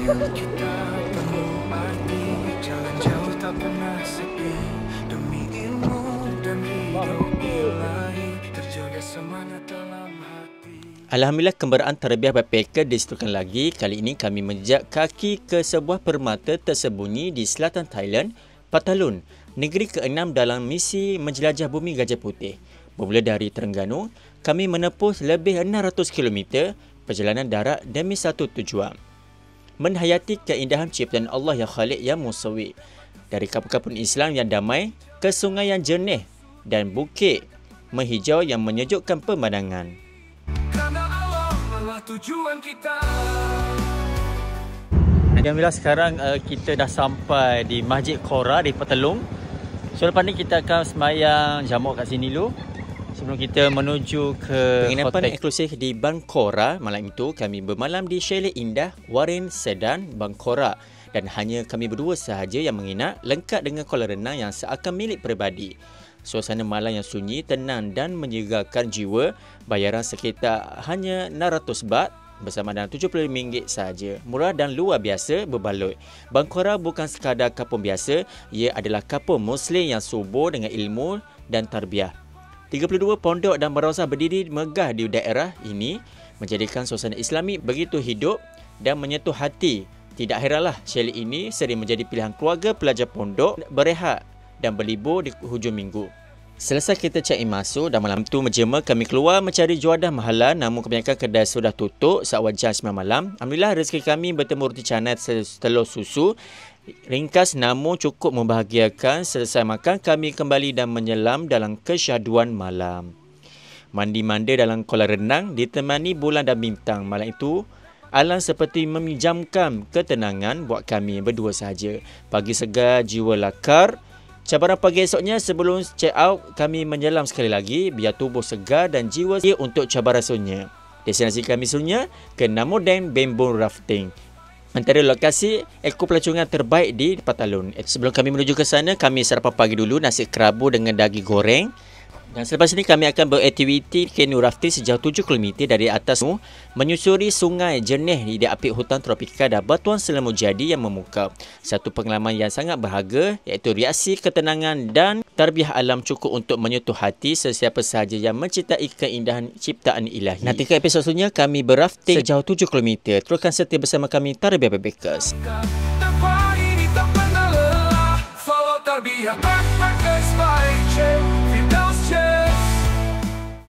yang kita penuh arti, jalan jauh tak pernah sepi, demi ilmu dan hidup ilahi, terjaga semangat dalam hati. Alhamdulillah, kembaraan Tarbiyah Backpacker diseteruskan lagi. Kali ini kami menjejak kaki ke sebuah permata tersembunyi di selatan Thailand, Patalun, negeri ke-6 dalam misi menjelajah bumi Gajah Putih. Bermula dari Terengganu, kami menempuh lebih 600 km perjalanan darat demi satu tujuan. Menhayati keindahan ciptaan Allah yang Khalik yang Musawwir. Dari kampung-kampung Islam yang damai ke sungai yang jernih dan bukit menghijau yang menyejukkan pemandangan. Karena Allah adalah tujuan kita. Alhamdulillah, sekarang kita dah sampai di Masjid Qora di Patalung. So lepas ni kita akan sembahyang jamak kat sini dulu sebelum kita menuju ke penginapan eksklusif di Bang Qora. Malam itu kami bermalam di chalet indah Warren Sedan Bang Qora, dan hanya kami berdua sahaja yang menginap, lengkap dengan kolam renang yang seakan milik peribadi. Suasana malam yang sunyi, tenang dan menyegarkan jiwa. Bayaran sekitar hanya 600 baht bersama dengan RM75 sahaja. Murah dan luar biasa berbaloi. Bang Qora bukan sekadar kampung biasa, ia adalah kampung Muslim yang subur dengan ilmu dan tarbiyah. 32 pondok dan madrasah berdiri megah di daerah ini, menjadikan suasana Islami begitu hidup dan menyentuh hati. Tidak heranlah chalet ini sering menjadi pilihan keluarga pelajar pondok berehat dan berlibur di hujung minggu. Selesai kita check-in masuk dan malam tu menjema, kami keluar mencari juadah mahalan, namun kebanyakan kedai sudah tutup saat jam 9 malam. Alhamdulillah, rezeki kami bertemu roti canai telur susu. Ringkas namun cukup membahagiakan. Selesai makan, kami kembali dan menyelam dalam kesyahduan malam. Mandi-mandi dalam kolam renang ditemani bulan dan bintang. Malam itu alam seperti meminjamkan ketenangan buat kami berdua sahaja. Pagi segar, jiwa lakar. Cabaran pagi esoknya sebelum check out, kami menyelam sekali lagi biar tubuh segar dan jiwa siap untuk cabaran sunyi. Destinasi kami sunyi ke Namodeng Bamboo Rafting, antara lokasi eko pelancungan terbaik di Patalun. Sebelum kami menuju ke sana, kami sarapan pagi dulu, nasi kerabu dengan daging goreng. Dan selepas ini kami akan beraktiviti canoe rafting sejauh 7 km dari atas menyusuri sungai jernih di apit hutan tropika dan batuan selamu jadi yang memukau. Satu pengalaman yang sangat berharga, iaitu reaksi ketenangan dan tarbiyah alam cukup untuk menyentuh hati sesiapa sahaja yang mencintai keindahan ciptaan ilahi. Nantikan episod selanjutnya kami berrafting sejauh 7 km. Teruskan setia bersama kami Tarbiyah Backpackers. Tanpa ini tak pernah lelah, follow Tarbiyah Backpackers.